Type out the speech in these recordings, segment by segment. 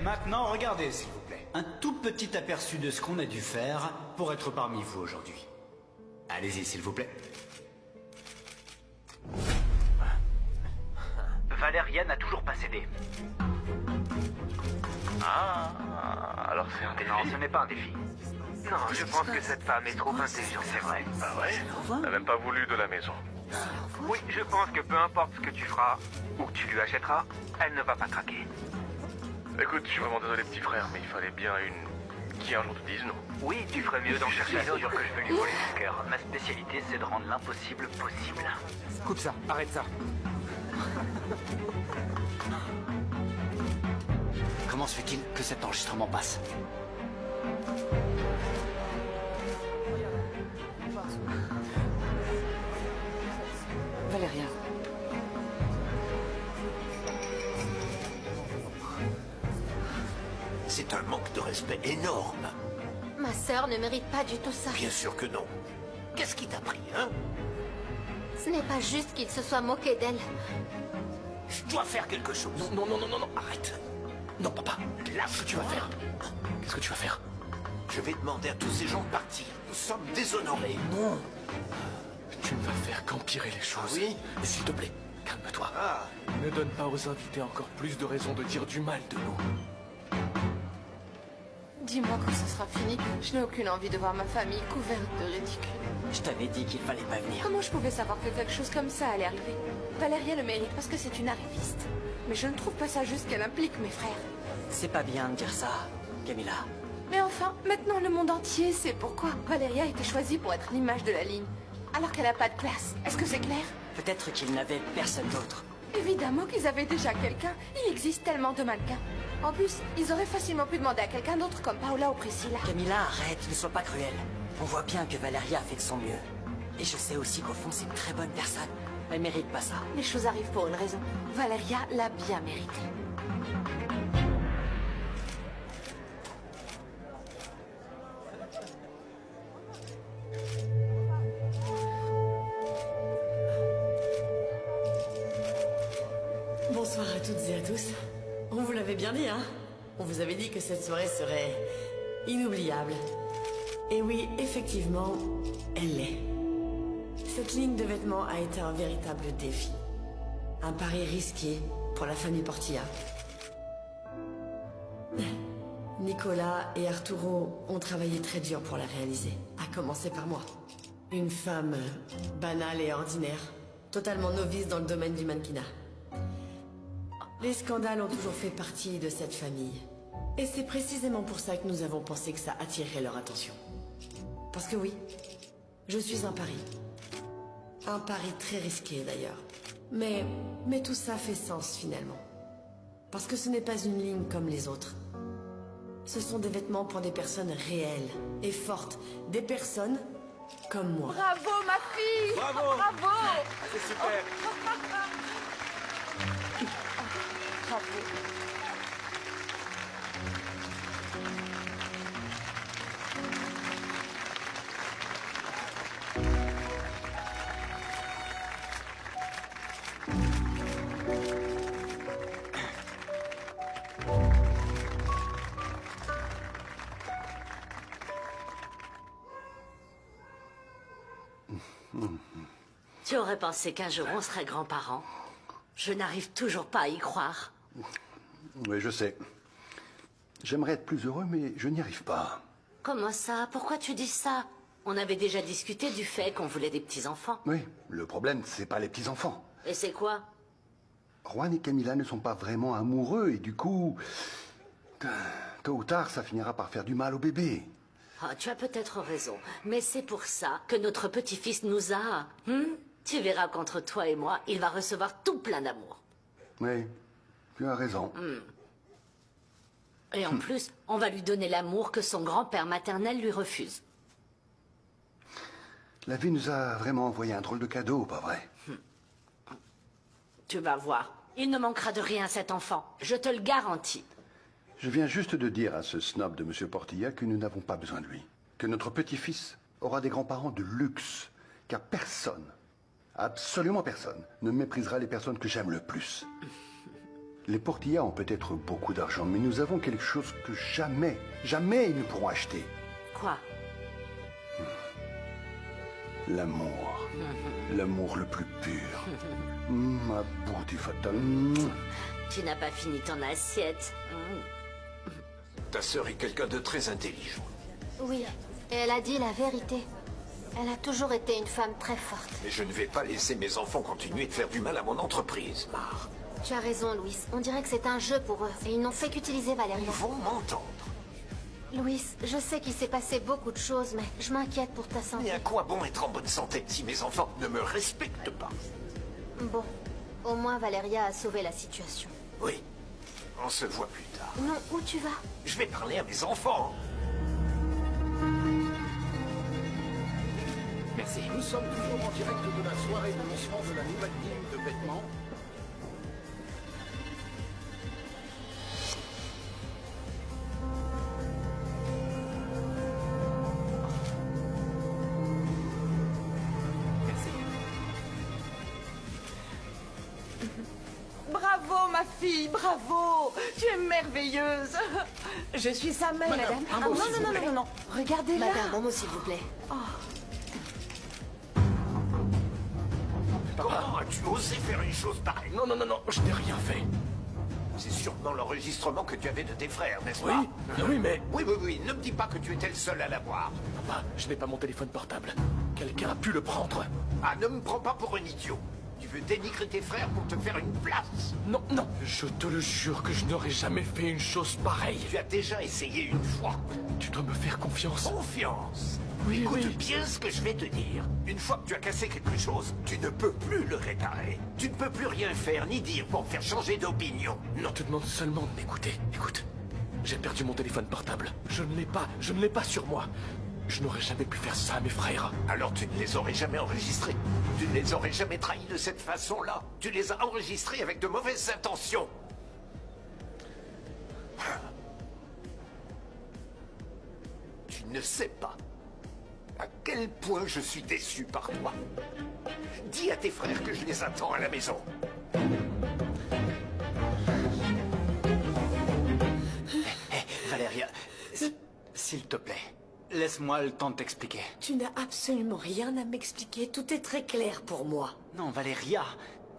maintenant, regardez, s'il vous plaît. Un tout petit aperçu de ce qu'on a dû faire pour être parmi vous aujourd'hui. Allez-y, s'il vous plaît. Valeria n'a toujours pas cédé. Ah, alors c'est un défi. Non, ce n'est pas un défi. Non, je pense que cette femme est trop intelligente, c'est vrai. Ah ouais? Elle n'a même pas voulu de la maison. Oui, je pense que peu importe ce que tu feras, ou que tu lui achèteras, elle ne va pas craquer. Écoute, je suis vraiment désolé petit frère, mais il fallait bien une... qui un jour te dise non. Oui, tu ferais mieux d'en chercher une autre que je veux lui voler son cœur. Ma spécialité, c'est de rendre l'impossible possible. Coupe ça, arrête ça. Comment se fait-il que cet enregistrement passe? Valeria. C'est un manque de respect énorme. Ma sœur ne mérite pas du tout ça. Bien sûr que non. Qu'est-ce qui t'a pris, hein? Ce n'est pas juste qu'il se soit moqué d'elle. Je dois faire quelque chose. Non, non, non, non, non, arrête. Non, papa, lâche ce que tu vas faire. Qu'est-ce que tu vas faire? Je vais demander à tous ces gens de partir. Nous sommes déshonorés. Non. Tu ne vas faire qu'empirer les choses. Oui? Et s'il te plaît, calme-toi. Ah, Ne donne pas aux invités encore plus de raisons de dire du mal de nous. Dis-moi quand ce sera fini. Je n'ai aucune envie de voir ma famille couverte de ridicule. Je t'avais dit qu'il fallait pas venir. Comment je pouvais savoir que quelque chose comme ça allait arriver? Valeria le mérite parce que c'est une arriviste. Mais je ne trouve pas ça juste qu'elle implique mes frères. C'est pas bien de dire ça, Camilla. Mais enfin, maintenant le monde entier sait pourquoi Valeria a été choisie pour être l'image de la ligne. Alors qu'elle n'a pas de classe. Est-ce que c'est clair? Peut-être qu'il n'avait personne d'autre. Évidemment qu'ils avaient déjà quelqu'un. Il existe tellement de mannequins. En plus, ils auraient facilement pu demander à quelqu'un d'autre comme Paola ou Priscilla. Camilla, arrête, ne sois pas cruelle. On voit bien que Valeria a fait de son mieux. Et je sais aussi qu'au fond, c'est une très bonne personne. Elle mérite pas ça. Les choses arrivent pour une raison. Valeria l'a bien mérité. Bonsoir à toutes et à tous. On vous l'avait bien dit, hein? On vous avait dit que cette soirée serait inoubliable. Et oui, effectivement, elle l'est. Cette ligne de vêtements a été un véritable défi. Un pari risqué pour la famille Portilla. Nicolas et Arturo ont travaillé très dur pour la réaliser, à commencer par moi. Une femme banale et ordinaire, totalement novice dans le domaine du mannequinat. Les scandales ont toujours fait partie de cette famille. Et c'est précisément pour ça que nous avons pensé que ça attirerait leur attention. Parce que oui, je suis un pari. Un pari très risqué d'ailleurs. Mais tout ça fait sens finalement. Parce que ce n'est pas une ligne comme les autres. Ce sont des vêtements pour des personnes réelles et fortes. Des personnes comme moi. Bravo ma fille! Bravo! Bravo! C'est super. Bravo. Tu aurais pensé qu'un jour on serait grands-parents. Je n'arrive toujours pas à y croire. Oui, je sais. J'aimerais être plus heureux, mais je n'y arrive pas. Comment ça? Pourquoi tu dis ça? On avait déjà discuté du fait qu'on voulait des petits-enfants. Oui, le problème, c'est pas les petits-enfants. Et c'est quoi? Juan et Camilla ne sont pas vraiment amoureux et du coup, tôt ou tard, ça finira par faire du mal au bébé. Ah, tu as peut-être raison, mais c'est pour ça que notre petit-fils nous a... Tu verras qu'entre toi et moi, il va recevoir tout plein d'amour. Oui, tu as raison. Et en plus, on va lui donner l'amour que son grand-père maternel lui refuse. La vie nous a vraiment envoyé un drôle de cadeau, pas vrai? Tu vas voir. Il ne manquera de rien à cet enfant. Je te le garantis. Je viens juste de dire à ce snob de M. Portilla que nous n'avons pas besoin de lui. Que notre petit-fils aura des grands-parents de luxe. Car personne, absolument personne, ne méprisera les personnes que j'aime le plus. Les Portilla ont peut-être beaucoup d'argent, mais nous avons quelque chose que jamais, jamais ils ne pourront acheter. Quoi? L'amour. L'amour le plus pur. Ma beauté fatale. Tu n'as pas fini ton assiette. Ta sœur est quelqu'un de très intelligent. Oui, et elle a dit la vérité. Elle a toujours été une femme très forte. Mais je ne vais pas laisser mes enfants continuer de faire du mal à mon entreprise, Mar. Tu as raison, Louis. On dirait que c'est un jeu pour eux. Et ils n'ont fait qu'utiliser Valéria. Ils vont m'entendre. Louis, je sais qu'il s'est passé beaucoup de choses, mais je m'inquiète pour ta santé. Mais à quoi bon être en bonne santé si mes enfants ne me respectent pas? Bon, au moins Valéria a sauvé la situation. Oui, on se voit plus tard. Non, où tu vas? Je vais parler à mes enfants. Merci. Nous sommes toujours en direct de la soirée de lancement de la nouvelle ligne de vêtements. Bravo, ma fille, bravo. Tu es merveilleuse. Je suis sa mère. Madame, Ah, non, non, non, non, non. Regardez-la. Madame, un mot s'il vous plaît. Comment as-tu osé faire une chose pareille? Non, non, non, non, je n'ai rien fait. C'est sûrement l'enregistrement que tu avais de tes frères, n'est-ce Oui, pas? oui, mais... Oui, oui, oui, ne me dis pas que tu étais le seul à l'avoir. Papa, je n'ai pas mon téléphone portable. Quelqu'un a pu le prendre. Ah, ne me prends pas pour un idiot. Tu veux dénigrer tes frères pour te faire une place? Non, non, je te le jure que je n'aurais jamais fait une chose pareille. Tu as déjà essayé une fois. Tu dois me faire confiance. Confiance? Oui, Écoute oui. bien ce que je vais te dire. Une fois que tu as cassé quelque chose, tu ne peux plus le réparer. Tu ne peux plus rien faire ni dire pour me faire changer d'opinion. Non, je te demande seulement de m'écouter. Écoute, j'ai perdu mon téléphone portable. Je ne l'ai pas sur moi. Je n'aurais jamais pu faire ça à mes frères. Alors tu ne les aurais jamais enregistrés. Tu ne les aurais jamais trahis de cette façon-là. Tu les as enregistrés avec de mauvaises intentions. Tu ne sais pas à quel point je suis déçu par toi. Dis à tes frères que je les attends à la maison. Valéria, s'il te plaît, laisse-moi le temps de t'expliquer. Tu n'as absolument rien à m'expliquer. Tout est très clair pour moi. Non, Valéria,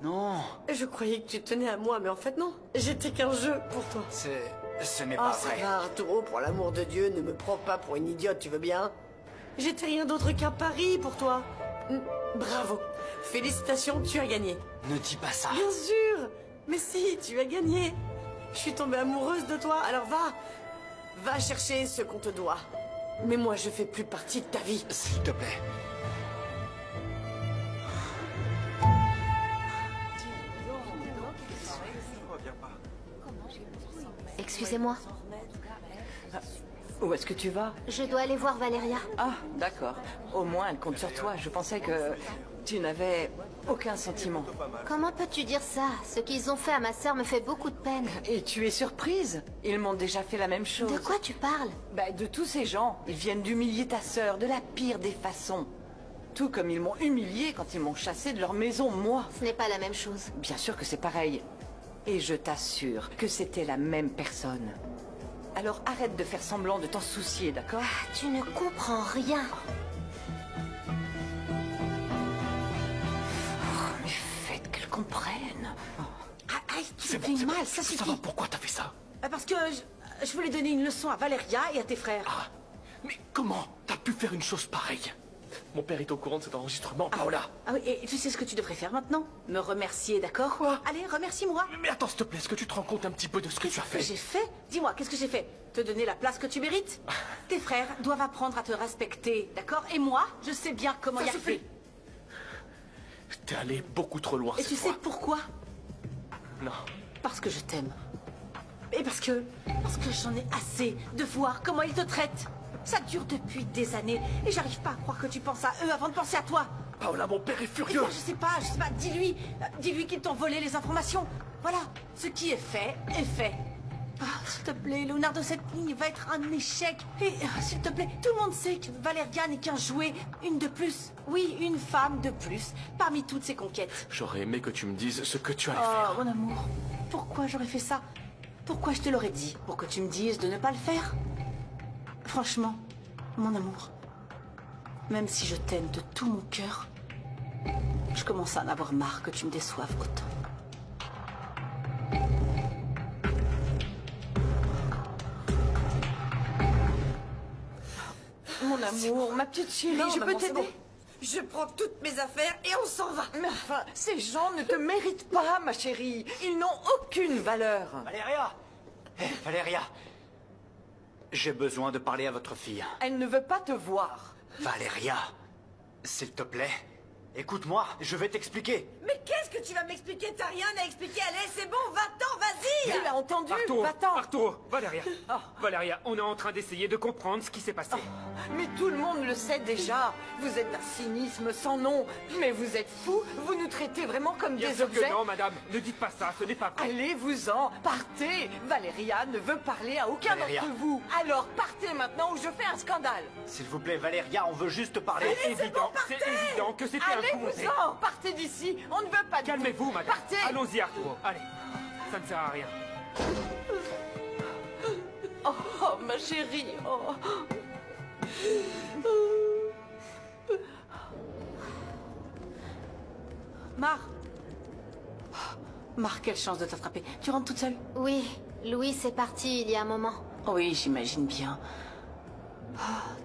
non. Je croyais que tu tenais à moi, mais en fait non. J'étais qu'un jeu pour toi. Ce n'est Ah, pas ça vrai. va, Arturo, pour l'amour de Dieu, ne me prends pas pour une idiote, tu veux bien? J'étais rien d'autre qu'un pari pour toi. Bravo. Félicitations, tu as gagné. Ne dis pas ça. Bien sûr. Mais si, tu as gagné. Je suis tombée amoureuse de toi, alors va chercher ce qu'on te doit. Mais moi, je fais plus partie de ta vie. S'il te plaît. Excusez-moi, Où est-ce que tu vas? je dois aller voir Valéria. Ah, d'accord. Au moins, elle compte sur toi. Je pensais que tu n'avais aucun sentiment. Comment peux-tu dire ça? Ce qu'ils ont fait à ma sœur me fait beaucoup de peine. Et tu es surprise? Ils m'ont déjà fait la même chose. De quoi tu parles? Bah, de tous ces gens. Ils viennent d'humilier ta sœur de la pire des façons. Tout comme ils m'ont humilié quand ils m'ont chassé de leur maison, moi. Ce n'est pas la même chose. Bien sûr que c'est pareil. Et je t'assure que c'était la même personne. Alors arrête de faire semblant de t'en soucier, d'accord? Tu ne comprends rien. Mais faites qu'elle comprenne. C'est bon, c'est mal, ça suffit. Pourquoi t'as fait ça? Parce que je voulais donner une leçon à Valéria et à tes frères. Ah, mais comment t'as pu faire une chose pareille? Mon père est au courant de cet enregistrement, Paola. Ah oui, et tu sais ce que tu devrais faire maintenant? Me remercier, d'accord? Quoi? Allez, remercie-moi. Mais attends, s'il te plaît, est-ce que tu te rends compte un petit peu de ce que tu as fait? Qu'est-ce que j'ai fait? Dis-moi, qu'est-ce que j'ai fait? Te donner la place que tu mérites? Tes frères doivent apprendre à te respecter, d'accord? Et moi, je sais bien comment y arriver. T'es allé beaucoup trop loin Et cette tu fois. sais pourquoi? Non. Parce que je t'aime. Et parce que j'en ai assez de voir comment ils te traitent. Ça dure depuis des années et j'arrive pas à croire que tu penses à eux avant de penser à toi. Paola, mon père est Et furieux. moi, je sais pas, dis-lui qu'ils t'ont volé les informations. Voilà, ce qui est fait est fait. S'il te plaît, Leonardo, cette ligne va être un échec. Et s'il te plaît, tout le monde sait que Valeria n'est qu'un jouet, une de plus. Oui, une femme de plus, parmi toutes ses conquêtes. J'aurais aimé que tu me dises ce que tu allais Oh, faire. mon amour, pourquoi j'aurais fait ça? Pourquoi je te l'aurais dit? Pour que tu me dises de ne pas le faire? Franchement, mon amour, même si je t'aime de tout mon cœur, je commence à en avoir marre que tu me déçoives autant. Mon amour, ma petite chérie, Non, je maman, peux c'est t'aider? bon. Je prends toutes mes affaires et on s'en va. Mais enfin, ces gens ne te méritent pas, ma chérie. Ils n'ont aucune valeur. Valéria! Valéria! J'ai besoin de parler à votre fille. Elle ne veut pas te voir. Valéria, s'il te plaît, écoute-moi, je vais t'expliquer. Mais qu'est-ce que tu vas m'expliquer? T'as rien à expliquer. Allez, c'est bon, va-t'en, vas-y. Tu l'as entendu? Arturo, Va-t'en. Arturo, Valéria. Valéria, on est en train d'essayer de comprendre ce qui s'est passé. Mais tout le monde le sait déjà. Vous êtes d'un cynisme sans nom. Mais vous êtes fous. Vous nous traitez vraiment comme Bien des sûr objets. que non, madame. Ne dites pas ça, ce n'est pas vrai. Allez-vous-en, partez. Valéria ne veut parler à aucun Valéria. d'entre vous. Alors partez maintenant ou je fais un scandale. S'il vous plaît, Valéria, on veut juste parler. C'est évident que c'était un coup monté. Allez-vous-en, partez d'ici. On ne veut pas de Calmez-vous, vous. madame. Partez. Allons-y, Arturo. Allez, ça ne sert à rien. Oh, ma chérie. Oh. Mar, quelle chance de t'attraper. Tu rentres toute seule? Oui, Louis est parti il y a un moment. Oui, j'imagine bien.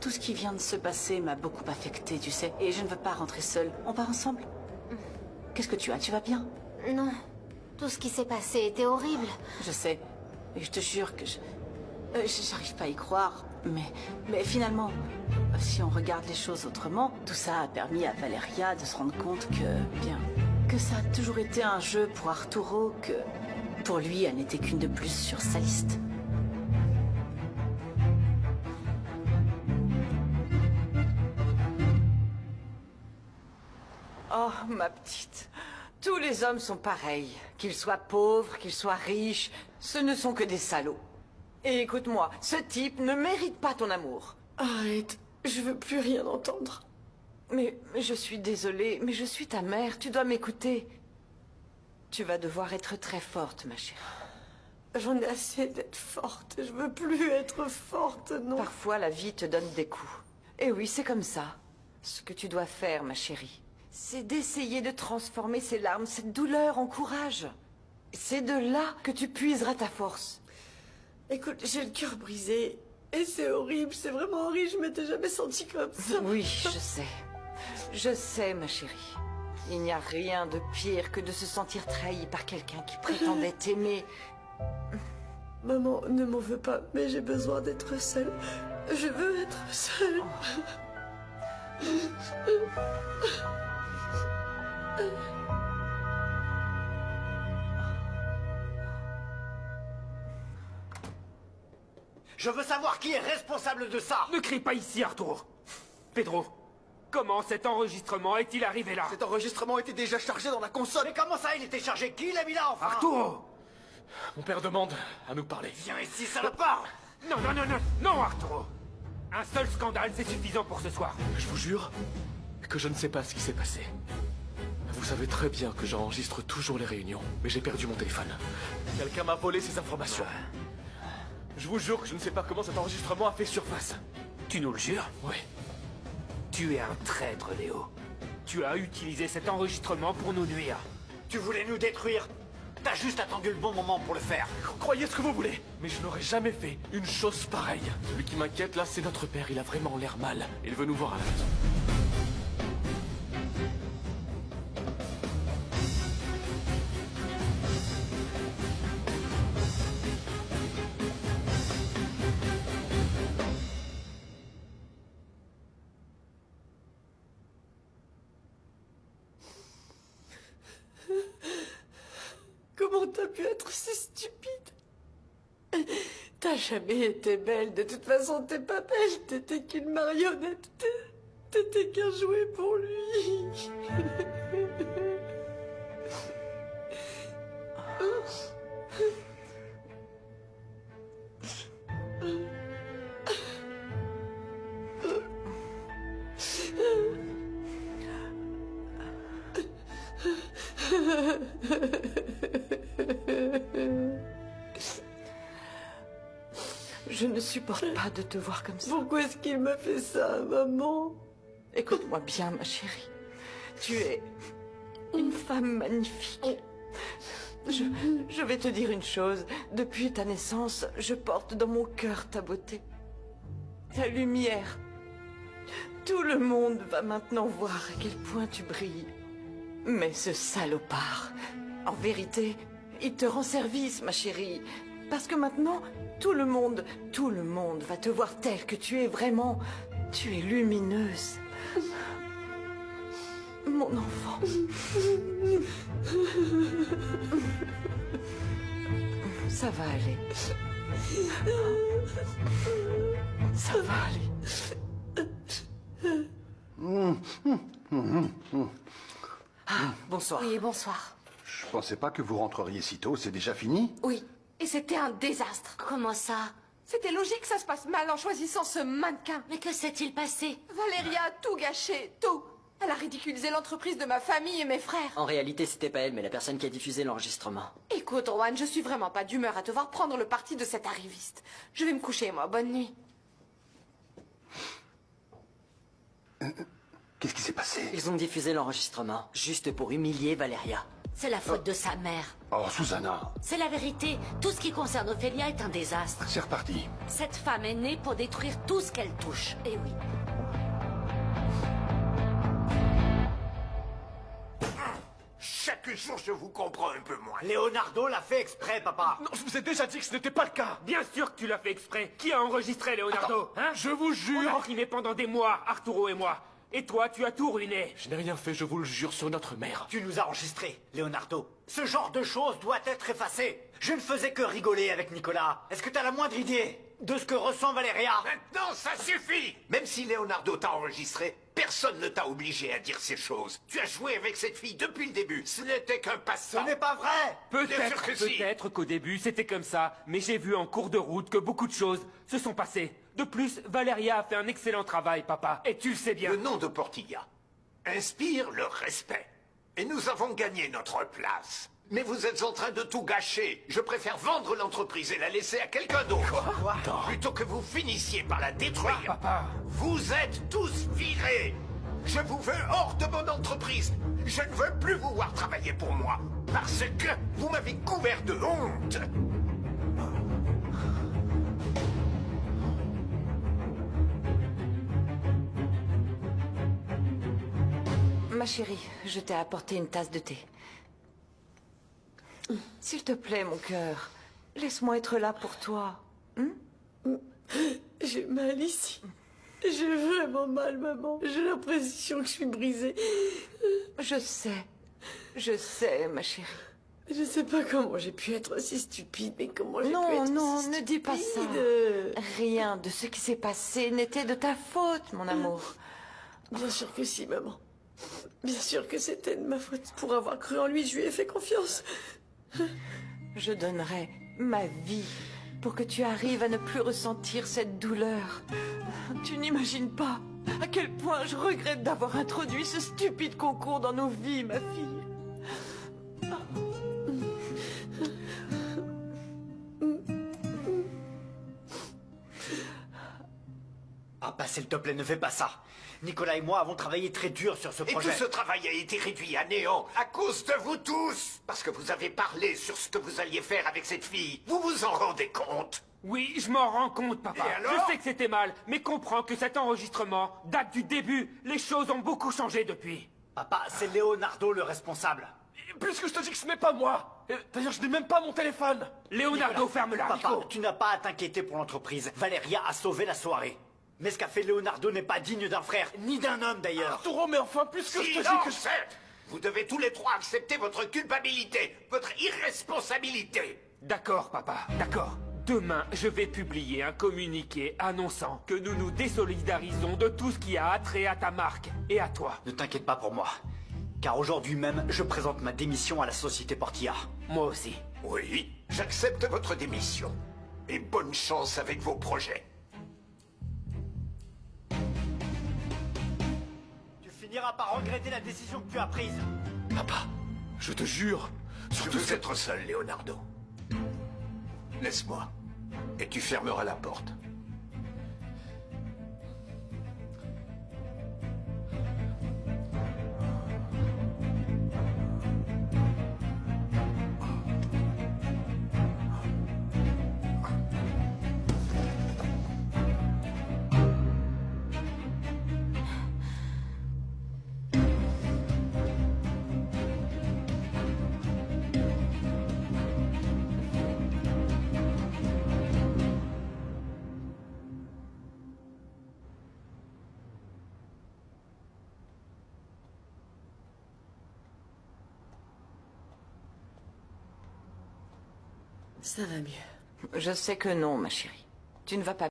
Tout ce qui vient de se passer m'a beaucoup affectée, tu sais. Et je ne veux pas rentrer seule. On part ensemble? Qu'est-ce que tu as? Tu vas bien? Non, tout ce qui s'est passé était horrible. Je sais. Et je te jure que j'arrive pas à y croire. Mais finalement, si on regarde les choses autrement, tout ça a permis à Valeria de se rendre compte que ça a toujours été un jeu pour Arturo, que pour lui, elle n'était qu'une de plus sur sa liste. Oh, ma petite. Tous les hommes sont pareils. Qu'ils soient pauvres, qu'ils soient riches, ce ne sont que des salauds. Et écoute-moi, ce type ne mérite pas ton amour. Arrête, je veux plus rien entendre. Mais je suis désolée, mais je suis ta mère, tu dois m'écouter. Tu vas devoir être très forte, ma chérie. J'en ai assez d'être forte. Je veux plus être forte, non. Parfois, la vie te donne des coups. Et oui, c'est comme ça. Ce que tu dois faire, ma chérie, c'est d'essayer de transformer ces larmes, cette douleur en courage. C'est de là que tu puiseras ta force. Écoute, j'ai le cœur brisé. Et c'est horrible, c'est vraiment horrible. Je m'étais jamais sentie comme ça. Oui, je sais. Je sais, ma chérie. Il n'y a rien de pire que de se sentir trahi par quelqu'un qui prétendait t'aimer. Maman, ne m'en veux pas, mais j'ai besoin d'être seule. Je veux être seule. Je veux savoir qui est responsable de ça. Ne crie pas ici, Arturo. Pedro, comment cet enregistrement est-il arrivé là? Cet enregistrement était déjà chargé dans la console. Mais comment ça, il était chargé? Qui l'a mis là, enfin? Arturo! Mon père demande à nous parler. Viens ici, salopard! Non, non, non, non, non, Arturo! Un seul scandale, c'est suffisant pour ce soir. Je vous jure que je ne sais pas ce qui s'est passé. Vous savez très bien que j'enregistre toujours les réunions, mais j'ai perdu mon téléphone. Quelqu'un m'a volé ces informations. Je vous jure que je ne sais pas comment cet enregistrement a fait surface. Tu nous le jures? Oui. Tu es un traître, Léo. Tu as utilisé cet enregistrement pour nous nuire. Tu voulais nous détruire. T'as juste attendu le bon moment pour le faire. Croyez ce que vous voulez, mais je n'aurais jamais fait une chose pareille. Celui qui m'inquiète là, c'est notre père. Il a vraiment l'air mal. Il veut nous voir à la maison. Comment t'as pu être si stupide? T'as jamais été belle. De toute façon, t'es pas belle. T'étais qu'une marionnette. T'étais qu'un jouet pour lui. Je ne supporte pas de te voir comme ça. Pourquoi est-ce qu'il m'a fait ça, maman? Écoute-moi bien, ma chérie. Tu es une femme magnifique. Je vais te dire une chose. Depuis ta naissance, je porte dans mon cœur ta beauté. Ta lumière. Tout le monde va maintenant voir à quel point tu brilles. Mais ce salopard, en vérité, il te rend service, ma chérie. Parce que maintenant, tout le monde va te voir telle que tu es vraiment. Tu es lumineuse. Mon enfant. Ça va aller. Ça va aller. Bonsoir. Oui, bonsoir. Je pensais pas que vous rentreriez si tôt. C'est déjà fini? Oui, et c'était un désastre. Comment ça? C'était logique que ça se passe mal en choisissant ce mannequin. Mais que s'est-il passé? Valéria a tout gâché, tout. Elle a ridiculisé l'entreprise de ma famille et mes frères. En réalité, c'était pas elle, mais la personne qui a diffusé l'enregistrement. Écoute, Rowan, je suis vraiment pas d'humeur à te voir prendre le parti de cet arriviste. Je vais me coucher, moi. Bonne nuit. Qu'est-ce qui s'est passé? Ils ont diffusé l'enregistrement, juste pour humilier Valéria. C'est la faute de sa mère. Oh, Susanna. C'est la vérité. Tout ce qui concerne Ophélia est un désastre. C'est reparti. Cette femme est née pour détruire tout ce qu'elle touche. Et oui. Chaque jour, je vous comprends un peu moins. Leonardo l'a fait exprès, papa. Non, je vous ai déjà dit que ce n'était pas le cas. Bien sûr que tu l'as fait exprès. Qui a enregistré Leonardo? Hein? Je vous On jure. a trimé pendant des mois, Arturo et moi. Et toi, tu as tout ruiné. Je n'ai rien fait, je vous le jure, sur notre mère. Tu nous as enregistrés, Leonardo. Ce genre de choses doit être effacé. Je ne faisais que rigoler avec Nicolas. Est-ce que t'as la moindre idée de ce que ressent Valéria? Maintenant, ça suffit. Même si Leonardo t'a enregistré, personne ne t'a obligé à dire ces choses. Tu as joué avec cette fille depuis le début. Ce n'était qu'un Ce passe-temps. n'est pas vrai. Bien sûr que si. Peut-être qu'au début, c'était comme ça. Mais j'ai vu en cours de route que beaucoup de choses se sont passées. De plus, Valéria a fait un excellent travail, papa. Et tu le sais bien. Le nom de Portilla inspire le respect. Et nous avons gagné notre place. Mais vous êtes en train de tout gâcher. Je préfère vendre l'entreprise et la laisser à quelqu'un d'autre. Plutôt que vous finissiez par la détruire. Papa. Vous êtes tous virés. Je vous veux hors de mon entreprise. Je ne veux plus vous voir travailler pour moi. Parce que vous m'avez couvert de honte. Ma chérie, je t'ai apporté une tasse de thé. S'il te plaît, mon cœur, laisse-moi être là pour toi. J'ai mal ici. J'ai vraiment mal, maman. J'ai l'impression que je suis brisée. Je sais, ma chérie. Je sais pas comment j'ai pu être aussi stupide, mais comment j'ai pu Non, être non, aussi ne dis pas ça. stupide. Rien de ce qui s'est passé n'était de ta faute, mon amour. Bien sûr que si, maman. Bien sûr que c'était de ma faute. Pour avoir cru en lui, je lui ai fait confiance. Je donnerais ma vie pour que tu arrives à ne plus ressentir cette douleur. Tu n'imagines pas à quel point je regrette d'avoir introduit ce stupide concours dans nos vies, ma fille. Papa, s'il te plaît, ne fais pas ça. Nicolas et moi avons travaillé très dur sur ce Et projet. tout ce travail a été réduit à néant à cause de vous tous. Parce que vous avez parlé sur ce que vous alliez faire avec cette fille. Vous vous en rendez compte? Oui, je m'en rends compte, papa. Et alors? Je sais que c'était mal, mais comprends que cet enregistrement date du début. Les choses ont beaucoup changé depuis. Papa, c'est Leonardo le responsable. Puisque je te dis que ce n'est pas moi. D'ailleurs, je n'ai même pas mon téléphone. Leonardo, ferme-la. Papa, Nico. tu n'as pas à t'inquiéter pour l'entreprise. Valéria a sauvé la soirée. Mais ce qu'a fait Leonardo n'est pas digne d'un frère, ni d'un homme d'ailleurs. Arturo, mais enfin, puisque je te dis que... Silence! Vous devez tous les trois accepter votre culpabilité, votre irresponsabilité. D'accord, papa, d'accord. Demain, je vais publier un communiqué annonçant que nous nous désolidarisons de tout ce qui a attrait à ta marque et à toi. Ne t'inquiète pas pour moi. Car aujourd'hui même, je présente ma démission à la société Portilla. Moi aussi. Oui, j'accepte votre démission. Et bonne chance avec vos projets. Tu finiras par regretter la décision que tu as prise. Papa, Je te jure. Je veux être seul, Leonardo. Laisse-moi. Et tu fermeras la porte. Ça va mieux. Je sais que non, ma chérie. Tu ne vas pas